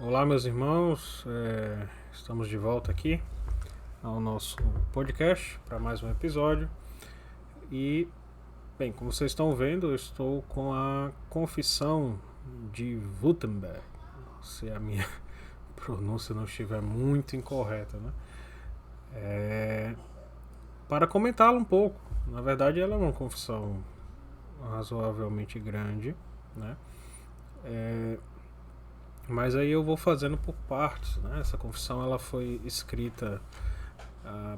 Olá, meus irmãos, estamos de volta aqui ao nosso podcast para mais um episódio. E, bem, como vocês estão vendo, eu estou com a Confissão de Wittenberg, se a minha pronúncia não estiver muito incorreta, né? Para comentá-la um pouco. Na verdade, ela é uma confissão razoavelmente grande, né? Mas aí eu vou fazendo por partes, né? Essa confissão ela foi escrita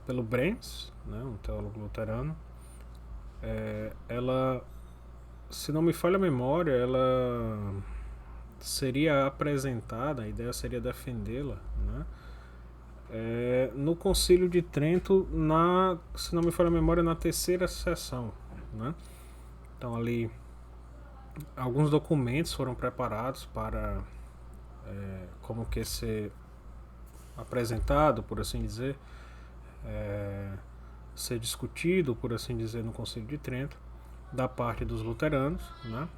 pelo Brenz, né? Um teólogo luterano. Ela, se não me falha a memória, ela seria apresentada, a ideia seria defendê-la, né? No Concílio de Trento, se não me falha a memória, na terceira sessão, né? Então ali alguns documentos foram preparados para como que ser apresentado, por assim dizer, ser discutido, por assim dizer, no Concílio de Trento, da parte dos luteranos, né?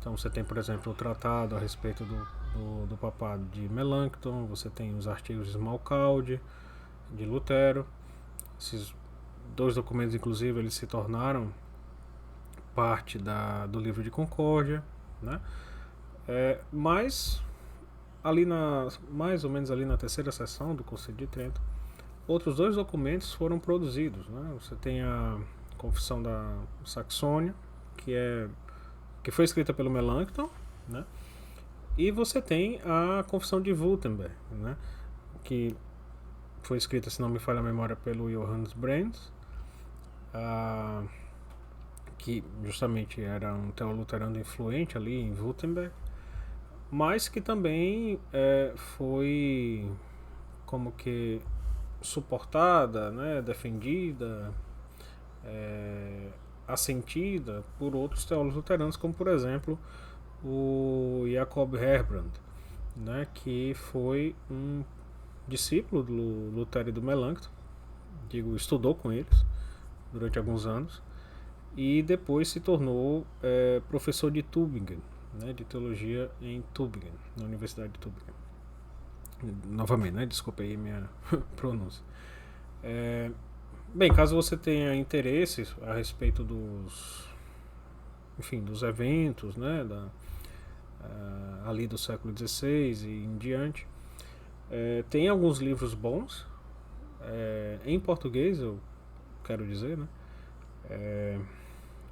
Então você tem, por exemplo, o tratado a respeito do papado de Melanchthon, você tem os artigos de Smalcalde, de Lutero. Esses dois documentos, inclusive, eles se tornaram parte do livro de Concórdia, né? Mas ali mais ou menos ali na terceira sessão do Concílio de Trento, outros dois documentos foram produzidos, né? Você tem a Confissão da Saxônia, que foi escrita pelo Melanchthon, né? E você tem a Confissão de Wittenberg, né? Que foi escrita, se não me falha a memória, pelo Johannes Brenz, que justamente era um teólogo luterano influente ali em Wittenberg, mas que também foi como que suportada, né, defendida, assentida por outros teólogos luteranos, como por exemplo o Jacob Herbrand, né, que foi um discípulo do Lutero e do Melanchthon, estudou com eles durante alguns anos e depois se tornou professor de Tübingen, né, de teologia em Tübingen, na Universidade de Tübingen. Novamente, né, desculpe aí minha pronúncia. Bem, caso você tenha interesse a respeito dos eventos, né, ali do século XVI e em diante, tem alguns livros bons, em português, eu quero dizer, né?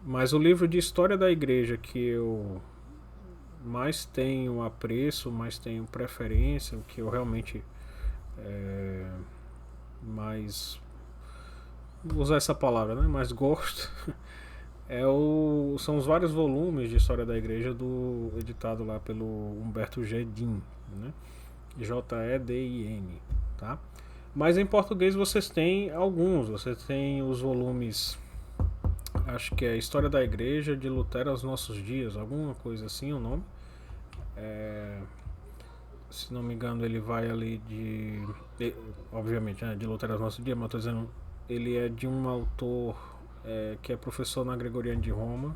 Mas o livro de História da Igreja que eu mais tenho apreço, mais tenho preferência, o que eu realmente mais, vou usar essa palavra, né, mais gosto, são os vários volumes de História da Igreja editado lá pelo Humberto Gedin, né? Jedin, tá? Mas em português vocês têm alguns, vocês têm os volumes, acho que é História da Igreja de Lutero aos Nossos Dias, alguma coisa assim o nome. Se não me engano, ele vai ali obviamente, né, de Lutero aos Nossos Dias, mas estou dizendo, ele é de um autor que é professor na Gregoriana de Roma.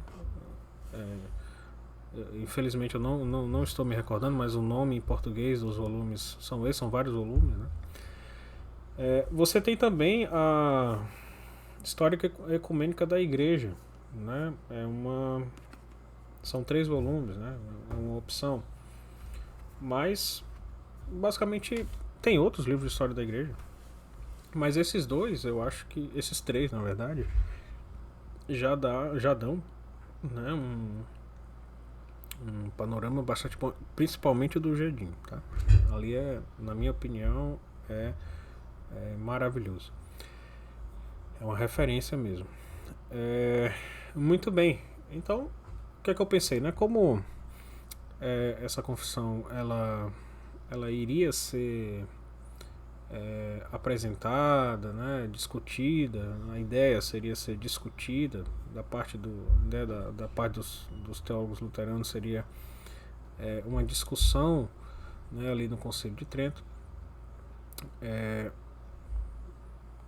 Infelizmente eu não estou me recordando, mas o nome em português dos volumes são esses, são vários volumes, né? Você tem também a História Ecumênica da Igreja, né? São 3 volumes, né? É uma opção. Mas basicamente tem outros livros de história da igreja. Mas esses dois, eu acho que esses 3, na verdade, já dão, né, um panorama bastante bom, principalmente do Jardim, tá? Ali na minha opinião, é maravilhoso. É uma referência mesmo. Muito bem. Então, o que é que eu pensei, né? Como essa confissão ela iria ser apresentada, né, discutida, a ideia seria ser discutida da parte da parte dos teólogos luteranos, seria uma discussão, né, ali no Concílio de Trento.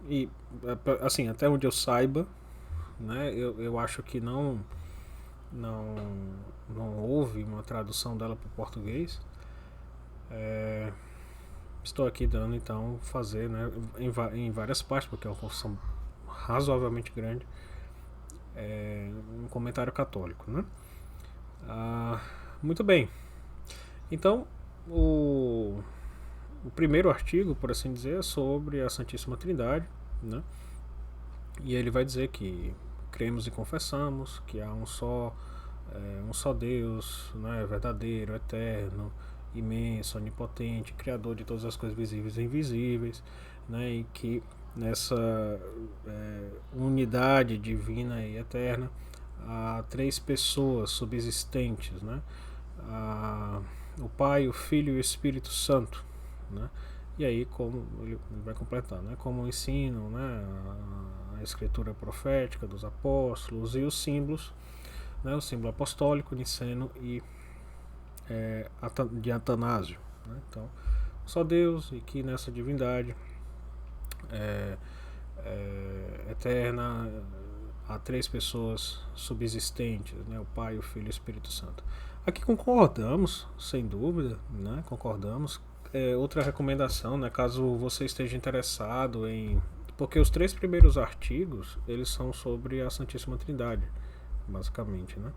E assim, até onde eu saiba, né, eu acho que não houve uma tradução dela para o português. estou aqui dando então fazer, né, em várias partes, porque é uma confissão razoavelmente grande, um comentário católico, né? Muito bem. Então, o primeiro artigo, por assim dizer, é sobre a Santíssima Trindade, né? E ele vai dizer que cremos e confessamos que há um só Deus, né, verdadeiro, eterno, imenso, onipotente, criador de todas as coisas visíveis e invisíveis, né, e que nessa unidade divina e eterna há três pessoas subsistentes, né, o Pai, o Filho e o Espírito Santo, né. E aí, como ele vai completar, né, como ensinam, né, a escritura profética dos apóstolos e os símbolos, né, o símbolo apostólico, niceno e de Atanásio, né. Então, só Deus, e que nessa divindade eterna há três pessoas subsistentes, né, o Pai, o Filho e o Espírito Santo. Aqui concordamos, sem dúvida, né, concordamos. Outra recomendação, né, caso você esteja interessado em... Porque os três primeiros artigos, eles são sobre a Santíssima Trindade, basicamente, né?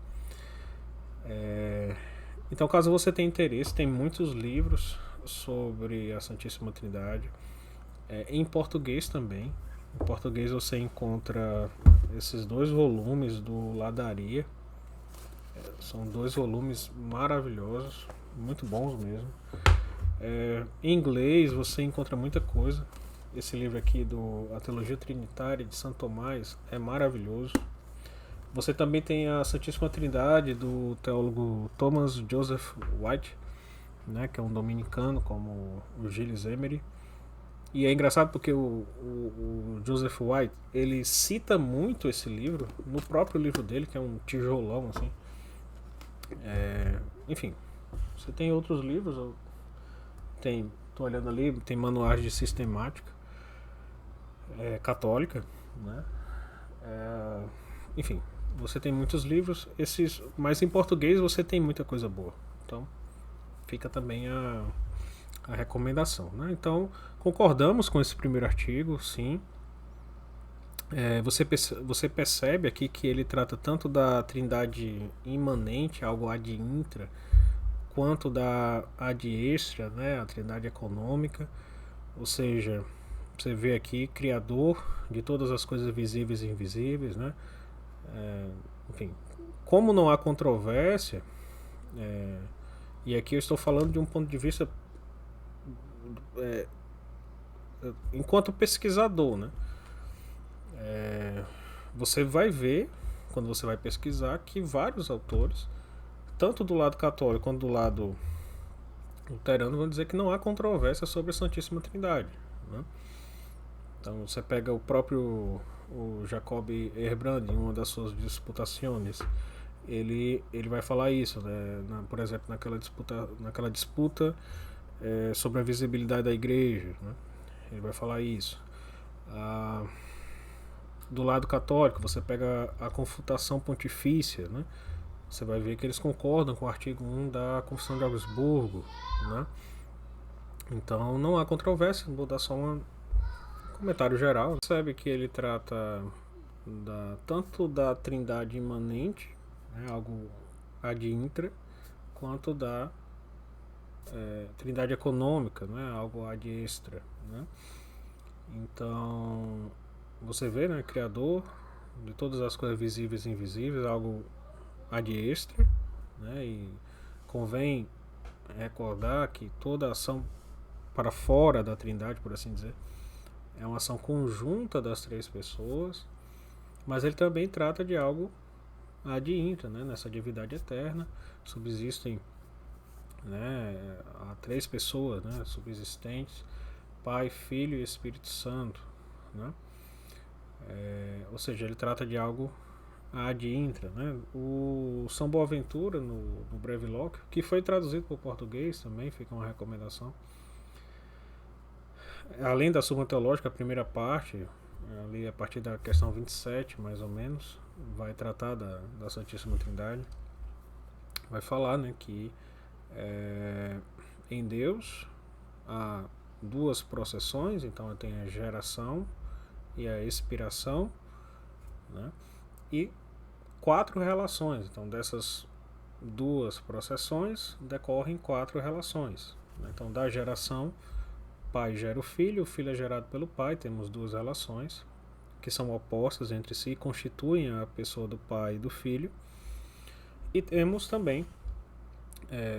Então, caso você tenha interesse, tem muitos livros sobre a Santíssima Trindade, em português também. Em português você encontra esses 2 volumes do Ladaria. São 2 volumes maravilhosos, muito bons mesmo. Em inglês você encontra muita coisa. Esse livro aqui, A Teologia Trinitária de Santo Tomás, é maravilhoso. Você também tem a Santíssima Trindade do teólogo Thomas Joseph White, né, que é um dominicano como o Gilles Emery. E é engraçado porque o Joseph White, ele cita muito esse livro no próprio livro dele, que é um tijolão assim. Enfim, você tem outros livros, tô olhando ali, tem manuais de sistemática católica, né? Enfim, você tem muitos livros, mas em português você tem muita coisa boa. Então, fica também a recomendação, né? Então, concordamos com esse primeiro artigo, sim. Você percebe aqui que ele trata tanto da trindade imanente, algo ad intra, quanto da ad extra, né, a trindade econômica. Ou seja, você vê aqui criador de todas as coisas visíveis e invisíveis, né? Enfim, como não há controvérsia, e aqui eu estou falando de um ponto de vista enquanto pesquisador, né? Você vai ver, quando você vai pesquisar, que vários autores, tanto do lado católico quanto do lado luterano, vão dizer que não há controvérsia sobre a Santíssima Trindade, né? Então você pega o próprio Jacob Ehrbrand, em uma das suas disputações, ele vai falar isso, né? Por exemplo, naquela disputa sobre a visibilidade da igreja, né? Ele vai falar isso. Do lado católico, você pega a confutação pontifícia, né? Você vai ver que eles concordam com o artigo 1 da Confissão de Augsburgo, né? Então não há controvérsia, vou dar só um comentário geral. Você percebe que ele trata tanto da trindade imanente, né, algo ad intra, quanto da trindade econômica, né, algo ad extra, né? Então você vê, né, criador de todas as coisas visíveis e invisíveis, algo ad extra, né? E convém recordar que toda ação para fora da trindade, por assim dizer, é uma ação conjunta das três pessoas, mas ele também trata de algo ad intra, né? Nessa divindade eterna subsistem, né, há três pessoas, né, subsistentes, Pai, Filho e Espírito Santo, né? Ou seja, ele trata de algo ad intra, né? O São Boaventura no Breviloquio, que foi traduzido para o português também, fica uma recomendação. Além da Suma Teológica, a primeira parte, ali a partir da questão 27, mais ou menos, vai tratar da Santíssima Trindade. Vai falar, né, que em Deus há duas processões, então eu tenho a geração e a expiração, né? E 4 relações, então dessas duas processões decorrem 4 relações, né? Então da geração, pai gera o filho é gerado pelo pai, temos 2 relações que são opostas entre si, constituem a pessoa do pai e do filho. E temos também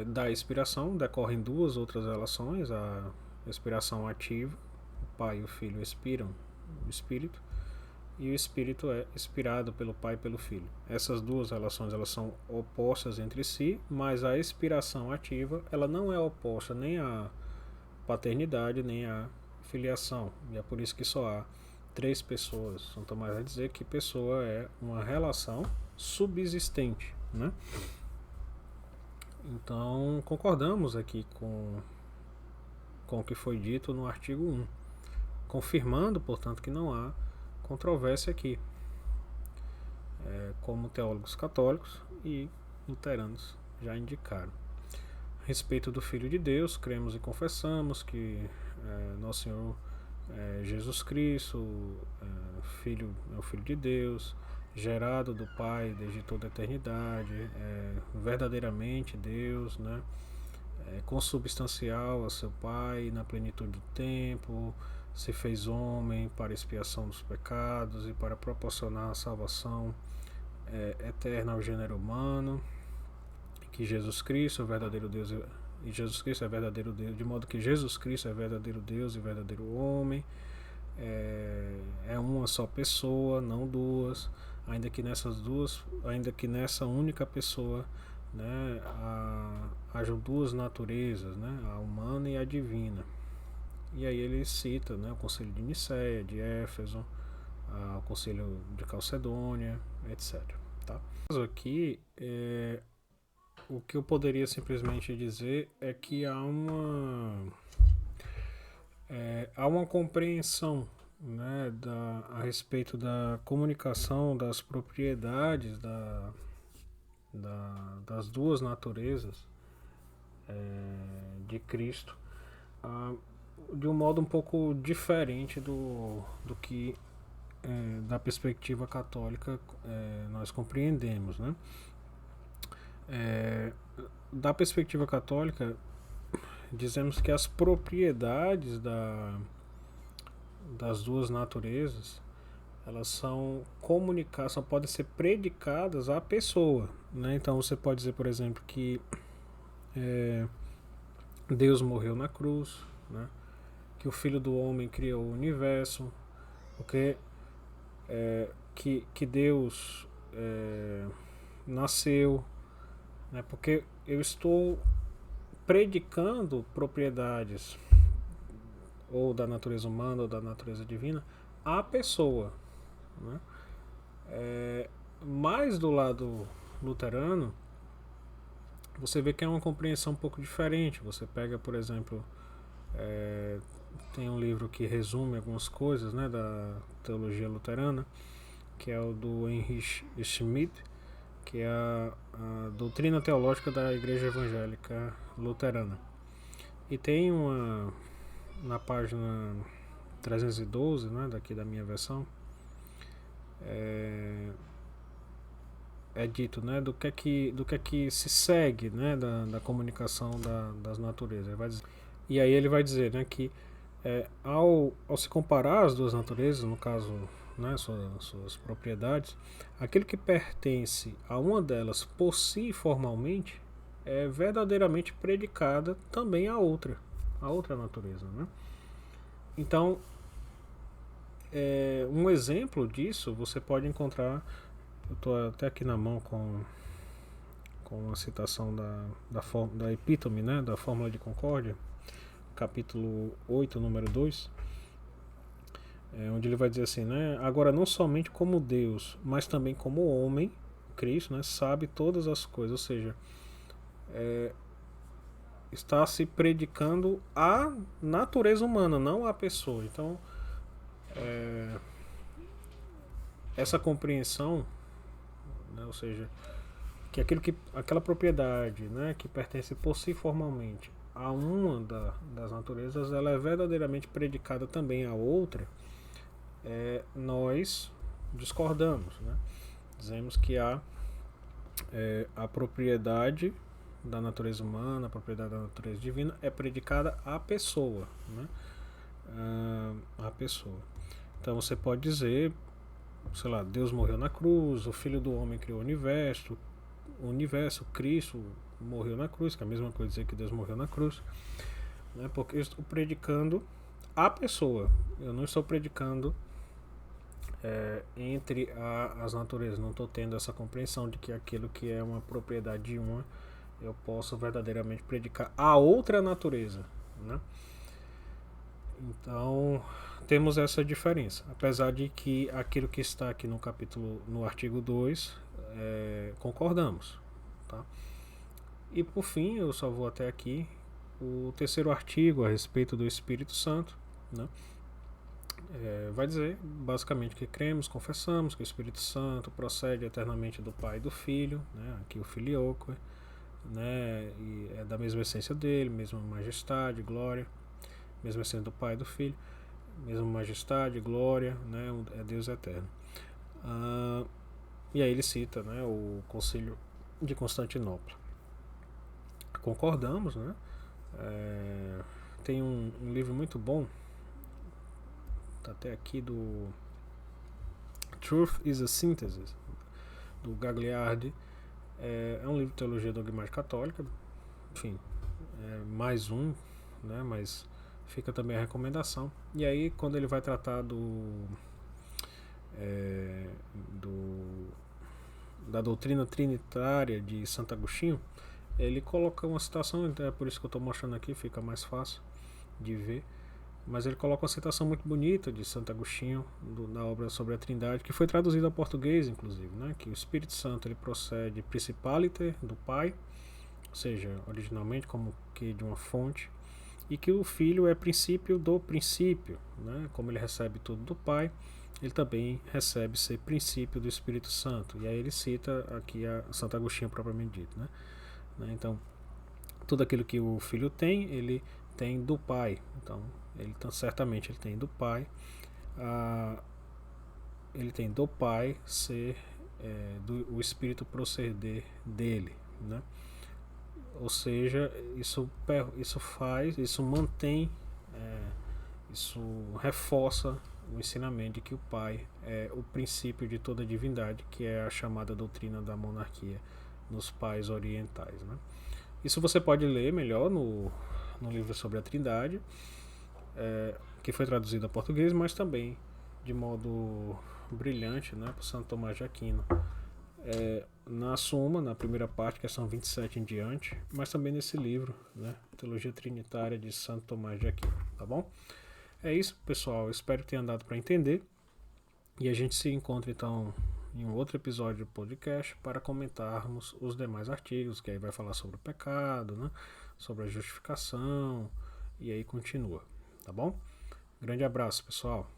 da expiração, decorrem 2 outras relações, a expiração ativa, o pai e o filho expiram o espírito, e o espírito é expirado pelo pai e pelo filho. Essas 2 relações elas são opostas entre si, mas a expiração ativa ela não é oposta nem à paternidade nem à filiação, e é por isso que só há 3 pessoas. São Tomás vai dizer que pessoa é uma relação subsistente, né? Então concordamos aqui com o que foi dito no artigo 1, confirmando, portanto, que não há controvérsia aqui, como teólogos católicos e luteranos já indicaram. A respeito do Filho de Deus, cremos e confessamos que Nosso Senhor Jesus Cristo é o Filho de Deus, gerado do Pai desde toda a eternidade, verdadeiramente Deus, né? Consubstancial a seu Pai na plenitude do tempo, se fez homem para expiação dos pecados e para proporcionar a salvação eterna ao gênero humano, que Jesus Cristo é o verdadeiro Deus e Jesus Cristo é verdadeiro Deus, de modo que Jesus Cristo é verdadeiro Deus e verdadeiro homem, é uma só pessoa, não 2, ainda que nessa única pessoa, né, hajam 2 naturezas, né, a humana e a divina. E aí ele cita, né, o Concílio de Nicéia, de Éfeso, o Concílio de Calcedônia, etc. Tá? Aqui, o que eu poderia simplesmente dizer é que há uma compreensão, né, a respeito da comunicação das propriedades das 2 naturezas de Cristo, de um modo um pouco diferente do que da perspectiva católica nós compreendemos, né? Da perspectiva católica, dizemos que as propriedades das 2 naturezas elas são comunicadas, só podem ser predicadas à pessoa, né? Então você pode dizer, por exemplo, que Deus morreu na cruz, né? Que o Filho do Homem criou o universo, porque que Deus nasceu, né? Porque eu estou predicando propriedades ou da natureza humana ou da natureza divina à pessoa, né? Mais do lado luterano, você vê que é uma compreensão um pouco diferente. Você pega, por exemplo, tem um livro que resume algumas coisas, né, da teologia luterana, que é o do Heinrich Schmidt, que é a doutrina teológica da Igreja Evangélica Luterana. E tem na página 312, né, daqui da minha versão, dito, né, do que é que se segue, né, da comunicação das naturezas. E aí ele vai dizer, né, que ao se comparar as 2 naturezas, no caso, né, suas propriedades, aquele que pertence a uma delas por si formalmente é verdadeiramente predicada também a outra natureza, né? Então, um exemplo disso você pode encontrar, eu estou até aqui na mão com uma citação da epítome, né, da Fórmula de Concórdia, capítulo 8, número 2, onde ele vai dizer assim, né, agora não somente como Deus, mas também como homem, Cristo, né, sabe todas as coisas, ou seja, está se predicando a natureza humana, não a pessoa. Então, essa compreensão, né, ou seja, que aquela propriedade, né, que pertence por si formalmente a uma das naturezas ela é verdadeiramente predicada também à outra, nós discordamos, né? Dizemos que há a propriedade da natureza humana, a propriedade da natureza divina é predicada à pessoa, né? À pessoa. Então você pode dizer, sei lá, Deus morreu na cruz, o Filho do Homem criou o universo, Cristo morreu na cruz, que é a mesma coisa dizer que Deus morreu na cruz, né? Porque eu estou predicando à pessoa, eu não estou predicando entre as naturezas, não estou tendo essa compreensão de que aquilo que é uma propriedade de uma, eu posso verdadeiramente predicar a outra natureza, né? Então temos essa diferença, apesar de que aquilo que está aqui no artigo 2, concordamos, tá? E por fim, eu só vou até aqui, o terceiro artigo a respeito do Espírito Santo, né? Vai dizer basicamente que cremos, confessamos que o Espírito Santo procede eternamente do Pai e do Filho, né? Aqui o Filioque, né? E é da mesma essência dele, mesma majestade, glória, mesma essência do Pai e do Filho, mesma majestade, glória, né? É Deus eterno. E aí ele cita, né, o Concílio de Constantinopla. Concordamos, né? Tem um livro muito bom, tá até aqui, do Truth is a Synthesis, do Gagliardi. É um livro de teologia dogmática católica, enfim, mais um, né? Mas fica também a recomendação. E aí, quando ele vai tratar da doutrina trinitária de Santo Agostinho, ele coloca uma citação, então é por isso que eu estou mostrando aqui, fica mais fácil de ver, mas ele coloca uma citação muito bonita de Santo Agostinho, na obra sobre a Trindade, que foi traduzida ao português, inclusive, né? Que o Espírito Santo ele procede principaliter do Pai, ou seja, originalmente como que de uma fonte, e que o Filho é princípio do princípio, né? Como ele recebe tudo do Pai, ele também recebe ser princípio do Espírito Santo. E aí ele cita aqui a Santo Agostinho propriamente dito, né? Então, tudo aquilo que o Filho tem, ele tem do Pai. Então, certamente ele tem do Pai. Ele tem do Pai ser o Espírito proceder dele, né? Ou seja, isso mantém, isso reforça o ensinamento de que o Pai é o princípio de toda a divindade, que é a chamada doutrina da monarquia nos pais orientais, né? Isso você pode ler melhor no livro sobre a Trindade, que foi traduzido a português, mas também de modo brilhante, né, por Santo Tomás de Aquino, na Suma, na primeira parte, questão 27 em diante, mas também nesse livro, né, Teologia Trinitária de Santo Tomás de Aquino, tá bom? É isso, pessoal, espero que tenha dado para entender, e a gente se encontra então em um outro episódio do podcast para comentarmos os demais artigos, que aí vai falar sobre o pecado, né, sobre a justificação, e aí continua, tá bom? Grande abraço, pessoal.